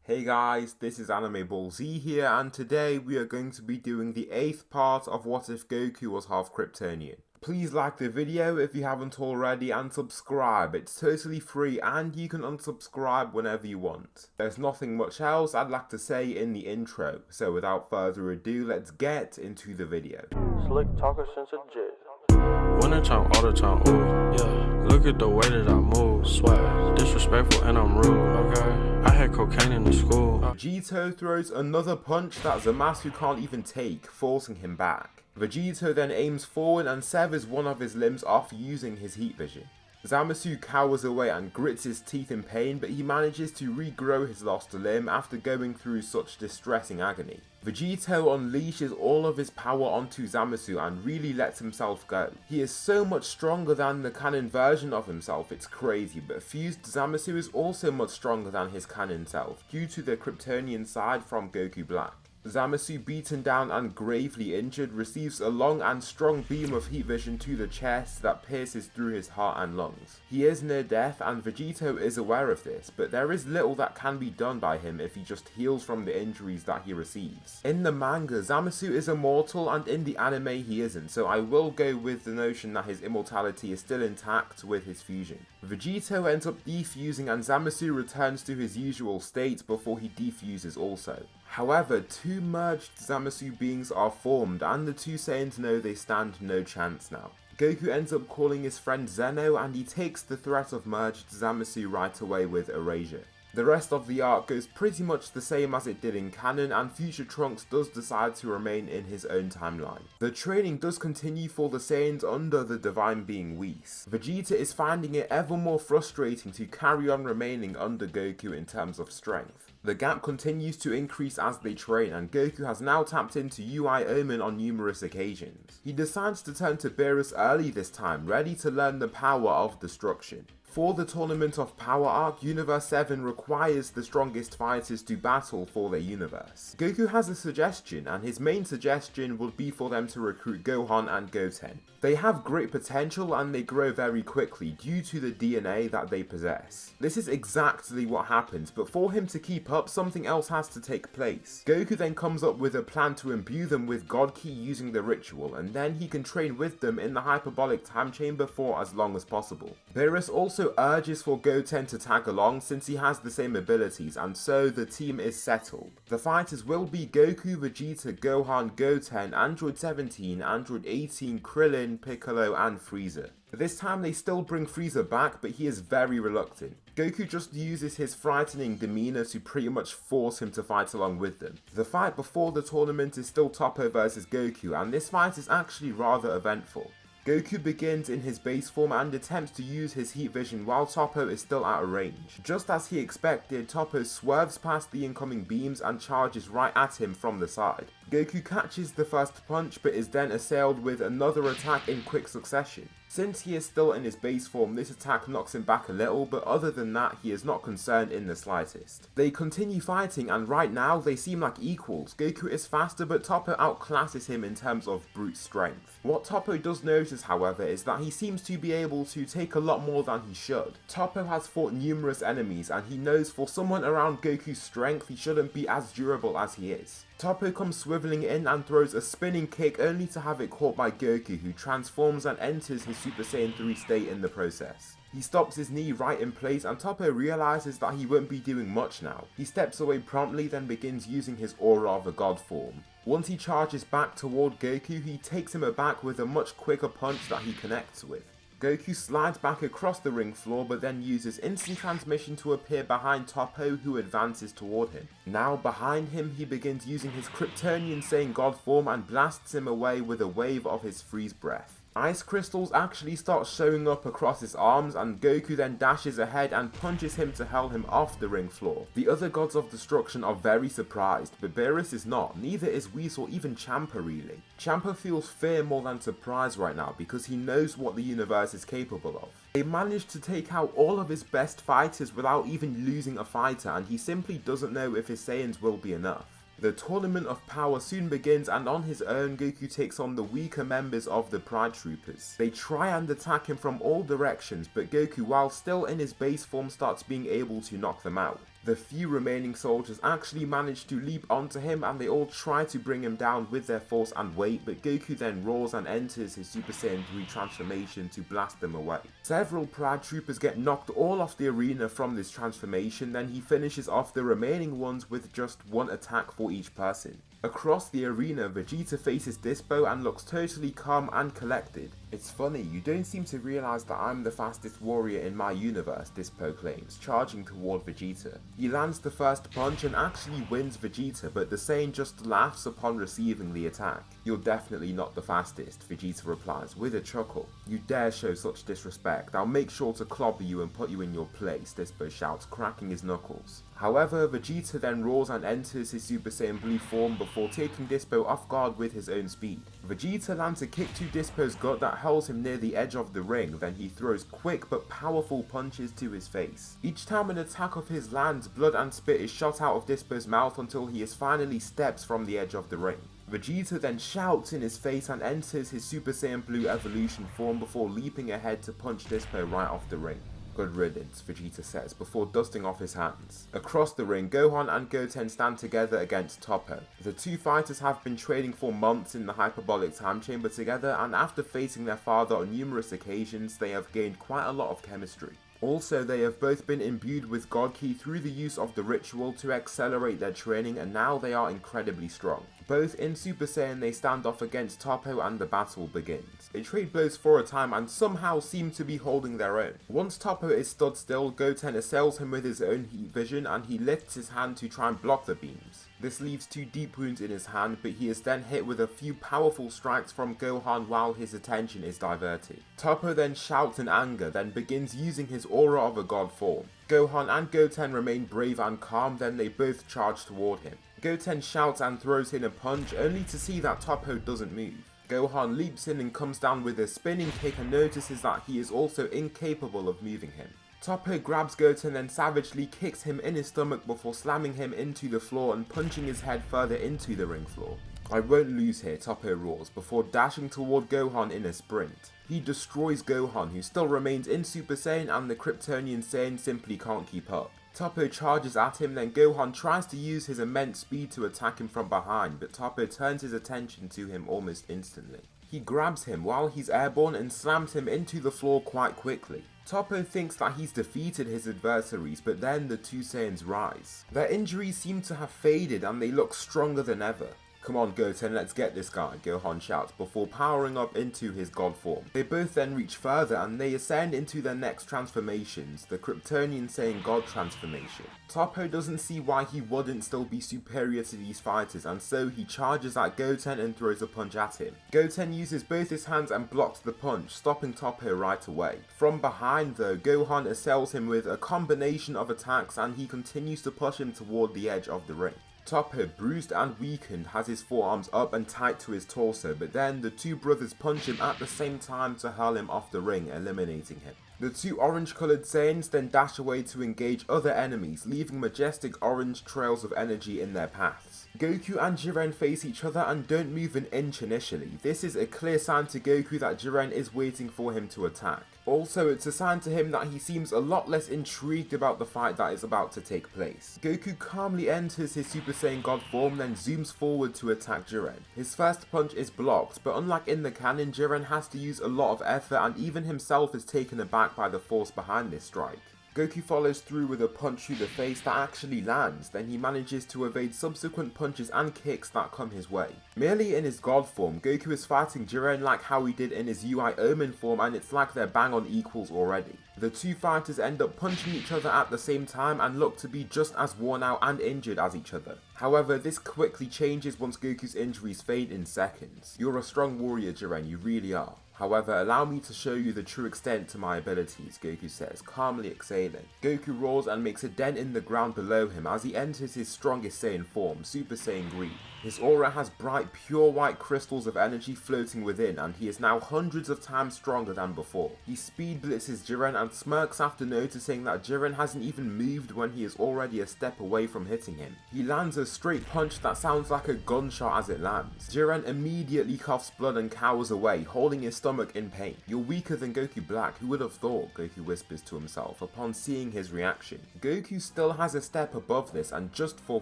Hey guys, this is Anime Ball Z here, and today we are going to be doing the 8th part of What If Goku Was Half Kryptonian. Please like the video if you haven't already and subscribe, it's totally free and you can unsubscribe whenever you want. There's nothing much else I'd like to say in the intro, so without further ado, let's get into the video. Slick talker since a jet. Winter time, all the time, ooh, yeah. Look at the way that I move, swag, disrespectful and I'm rude, okay. I had cocaine in the school. Vegito throws another punch that Zamasu can't even take, forcing him back. Vegito then aims forward and severs one of his limbs off using his heat vision. Zamasu cowers away and grits his teeth in pain, but he manages to regrow his lost limb after going through such distressing agony. Vegito unleashes all of his power onto Zamasu and really lets himself go. He is so much stronger than the canon version of himself, it's crazy, but fused Zamasu is also much stronger than his canon self, due to the Kryptonian side from Goku Black. Zamasu, beaten down and gravely injured, receives a long and strong beam of heat vision to the chest that pierces through his heart and lungs. He is near death and Vegito is aware of this, but there is little that can be done by him if he just heals from the injuries that he receives. In the manga, Zamasu is immortal and in the anime he isn't, so I will go with the notion that his immortality is still intact with his fusion. Vegito ends up defusing and Zamasu returns to his usual state before he defuses also. However, two merged Zamasu beings are formed and the two Saiyans know they stand no chance now. Goku ends up calling his friend Zeno and he takes the threat of merged Zamasu right away with erasure. The rest of the arc goes pretty much the same as it did in canon, and Future Trunks does decide to remain in his own timeline. The training does continue for the Saiyans under the divine being Whis. Vegeta is finding it ever more frustrating to carry on remaining under Goku in terms of strength. The gap continues to increase as they train, and Goku has now tapped into UI Omen on numerous occasions. He decides to turn to Beerus early this time, ready to learn the power of destruction. For the Tournament of Power arc, Universe 7 requires the strongest fighters to battle for their universe. Goku has a suggestion, and his main suggestion would be for them to recruit Gohan and Goten. They have great potential and they grow very quickly due to the DNA that they possess. This is exactly what happens, but for him to keep up, something else has to take place. Goku then comes up with a plan to imbue them with God Ki using the ritual, and then he can train with them in the hyperbolic time chamber for as long as possible. Beerus also urges for Goten to tag along since he has the same abilities, and so the team is settled. The fighters will be Goku, Vegeta, Gohan, Goten, Android 17, Android 18, Krillin, Piccolo and Frieza. This time they still bring Frieza back, but he is very reluctant. Goku just uses his frightening demeanor to pretty much force him to fight along with them. The fight before the tournament is still Topo versus Goku, and this fight is actually rather eventful. Goku begins in his base form and attempts to use his heat vision while Topo is still out of range. Just as he expected, Topo swerves past the incoming beams and charges right at him from the side. Goku catches the first punch but is then assailed with another attack in quick succession. Since he is still in his base form, this attack knocks him back a little, but other than that, he is not concerned in the slightest. They continue fighting and right now they seem like equals. Goku is faster but Topo outclasses him in terms of brute strength. What Topo does notice, however, is that he seems to be able to take a lot more than he should. Topo has fought numerous enemies and he knows for someone around Goku's strength he shouldn't be as durable as he is. Topo comes swiveling in and throws a spinning kick only to have it caught by Goku, who transforms and enters his Super Saiyan 3 state in the process. He stops his knee right in place and Topo realizes that he won't be doing much now. He steps away promptly, then begins using his aura of a god form. Once he charges back toward Goku, he takes him aback with a much quicker punch that he connects with. Goku slides back across the ring floor but then uses instant transmission to appear behind Topo, who advances toward him. Now behind him he begins using his Kryptonian Saiyan God form and blasts him away with a wave of his freeze breath. Ice crystals actually start showing up across his arms and Goku then dashes ahead and punches him to hurl him off the ring floor. The other gods of destruction are very surprised, but Beerus is not, neither is Whis or even Champa really. Champa feels fear more than surprise right now because he knows what the universe is capable of. They managed to take out all of his best fighters without even losing a fighter, and he simply doesn't know if his Saiyans will be enough. The Tournament of Power soon begins and on his own Goku takes on the weaker members of the Pride Troopers. They try and attack him from all directions, but Goku, while still in his base form, starts being able to knock them out. The few remaining soldiers actually manage to leap onto him and they all try to bring him down with their force and weight, but Goku then roars and enters his Super Saiyan 3 transformation to blast them away. Several Pride Troopers get knocked all off the arena from this transformation, then he finishes off the remaining ones with just one attack for each person. Across the arena, Vegeta faces Dispo and looks totally calm and collected. "It's funny, you don't seem to realise that I'm the fastest warrior in my universe," Dispo claims, charging toward Vegeta. He lands the first punch and actually wins Vegeta, but the Saiyan just laughs upon receiving the attack. "You're definitely not the fastest," Vegeta replies with a chuckle. "You dare show such disrespect, I'll make sure to clobber you and put you in your place," Dispo shouts, cracking his knuckles. However, Vegeta then roars and enters his Super Saiyan Blue form before taking Dispo off guard with his own speed. Vegeta lands a kick to Dispo's gut that holds him near the edge of the ring, then he throws quick but powerful punches to his face. Each time an attack of his lands, blood and spit is shot out of Dispo's mouth until he finally steps from the edge of the ring. Vegeta then shouts in his face and enters his Super Saiyan Blue evolution form before leaping ahead to punch Dispo right off the ring. "Good riddance," Vegeta says before dusting off his hands. Across the ring, Gohan and Goten stand together against Topo. The two fighters have been training for months in the hyperbolic time chamber together, and after facing their father on numerous occasions, they have gained quite a lot of chemistry. Also, they have both been imbued with God Ki through the use of the ritual to accelerate their training, and now they are incredibly strong. Both in Super Saiyan, they stand off against Topo and the battle begins. They trade blows for a time and somehow seem to be holding their own. Once Topo is stood still, Goten assails him with his own heat vision and he lifts his hand to try and block the beams. This leaves 2 deep wounds in his hand, but he is then hit with a few powerful strikes from Gohan while his attention is diverted. Topo then shouts in anger, then begins using his aura of a god form. Gohan and Goten remain brave and calm, then they both charge toward him. Goten shouts and throws in a punch, only to see that Topo doesn't move. Gohan leaps in and comes down with a spinning kick and notices that he is also incapable of moving him. Topo grabs Goten and savagely kicks him in his stomach before slamming him into the floor and punching his head further into the ring floor. "I won't lose here," Topo roars before dashing toward Gohan in a sprint. He destroys Gohan, who still remains in Super Saiyan, and the Kryptonian Saiyan simply can't keep up. Topo charges at him, then Gohan tries to use his immense speed to attack him from behind, but Topo turns his attention to him almost instantly. He grabs him while he's airborne and slams him into the floor quite quickly. Topo thinks that he's defeated his adversaries, but then the two Saiyans rise. Their injuries seem to have faded and they look stronger than ever. "Come on, Goten, let's get this guy," Gohan shouts before powering up into his god form. They both then reach further and they ascend into their next transformations, the Kryptonian Saiyan God transformation. Topo doesn't see why he wouldn't still be superior to these fighters, and so he charges at Goten and throws a punch at him. Goten uses both his hands and blocks the punch, stopping Topo right away. From behind though, Gohan assails him with a combination of attacks and he continues to push him toward the edge of the ring. Topo, bruised and weakened, has his forearms up and tight to his torso, but then the two brothers punch him at the same time to hurl him off the ring, eliminating him. The two orange-coloured Saiyans then dash away to engage other enemies, leaving majestic orange trails of energy in their paths. Goku and Jiren face each other and don't move an inch initially. This is a clear sign to Goku that Jiren is waiting for him to attack. Also, it's a sign to him that he seems a lot less intrigued about the fight that is about to take place. Goku calmly enters his Super Saiyan God form, then zooms forward to attack Jiren. His first punch is blocked, but unlike in the canon, Jiren has to use a lot of effort and even himself is taken aback by the force behind this strike. Goku follows through with a punch to the face that actually lands, then he manages to evade subsequent punches and kicks that come his way. Merely in his god form, Goku is fighting Jiren like how he did in his UI Omen form, and it's like they're bang on equals already. The two fighters end up punching each other at the same time and look to be just as worn out and injured as each other. However, this quickly changes once Goku's injuries fade in seconds. "You're a strong warrior, Jiren, you really are. However, allow me to show you the true extent to my abilities," Goku says, calmly exhaling. Goku roars and makes a dent in the ground below him as he enters his strongest Saiyan form, Super Saiyan Green. His aura has bright, pure white crystals of energy floating within, and he is now hundreds of times stronger than before. He speed blitzes Jiren and smirks after noticing that Jiren hasn't even moved when he is already a step away from hitting him. He lands a straight punch that sounds like a gunshot as it lands. Jiren immediately coughs blood and cowers away, holding his stomach in pain. "You're weaker than Goku Black, who would have thought?" Goku whispers to himself upon seeing his reaction. Goku still has a step above this, and just for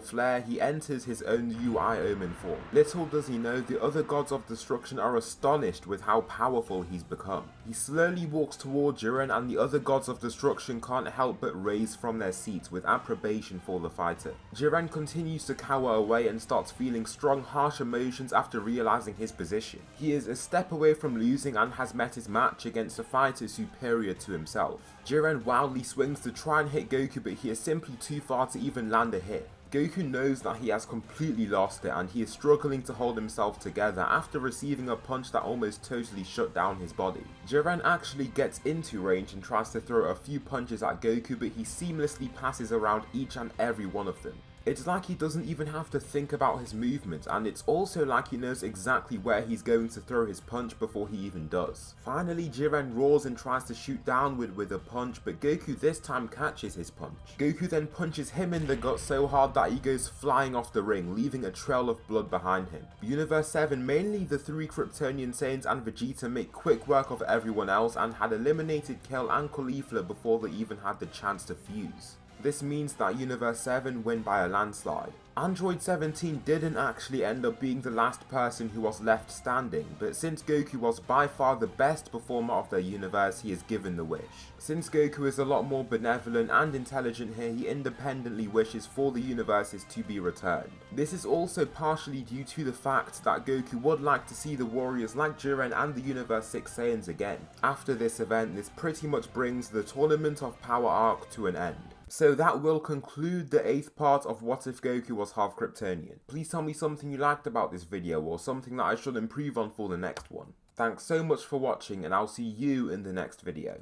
flair, he enters his own UI Omen form. Little does he know, the other gods of destruction are astonished with how powerful he's become. He slowly walks toward Jiren, and the other gods of destruction can't help but raise from their seats with approbation for the fighter. Jiren continues to cower away and starts feeling strong, harsh emotions after realizing his position. He is a step away from losing and has met his match against a fighter superior to himself. Jiren wildly swings to try and hit Goku, but he is simply too far to even land a hit. Goku knows that he has completely lost it, and he is struggling to hold himself together after receiving a punch that almost totally shut down his body. Jiren actually gets into range and tries to throw a few punches at Goku, but he seamlessly passes around each and every one of them. It's like he doesn't even have to think about his movement, and it's also like he knows exactly where he's going to throw his punch before he even does. Finally, Jiren roars and tries to shoot downward with a punch, but Goku this time catches his punch. Goku then punches him in the gut so hard that he goes flying off the ring, leaving a trail of blood behind him. Universe 7, mainly the 3 Kryptonian Saiyans and Vegeta, make quick work of everyone else and had eliminated Kale and Caulifla before they even had the chance to fuse. This means that Universe 7 win by a landslide. Android 17 didn't actually end up being the last person who was left standing, but since Goku was by far the best performer of their universe, he is given the wish. Since Goku is a lot more benevolent and intelligent here, he independently wishes for the universes to be returned. This is also partially due to the fact that Goku would like to see the warriors like Jiren and the Universe 6 Saiyans again. After this event, this pretty much brings the Tournament of Power arc to an end. So that will conclude the 8th part of What If Goku Was Half Kryptonian. Please tell me something you liked about this video or something that I should improve on for the next one. Thanks so much for watching, and I'll see you in the next video.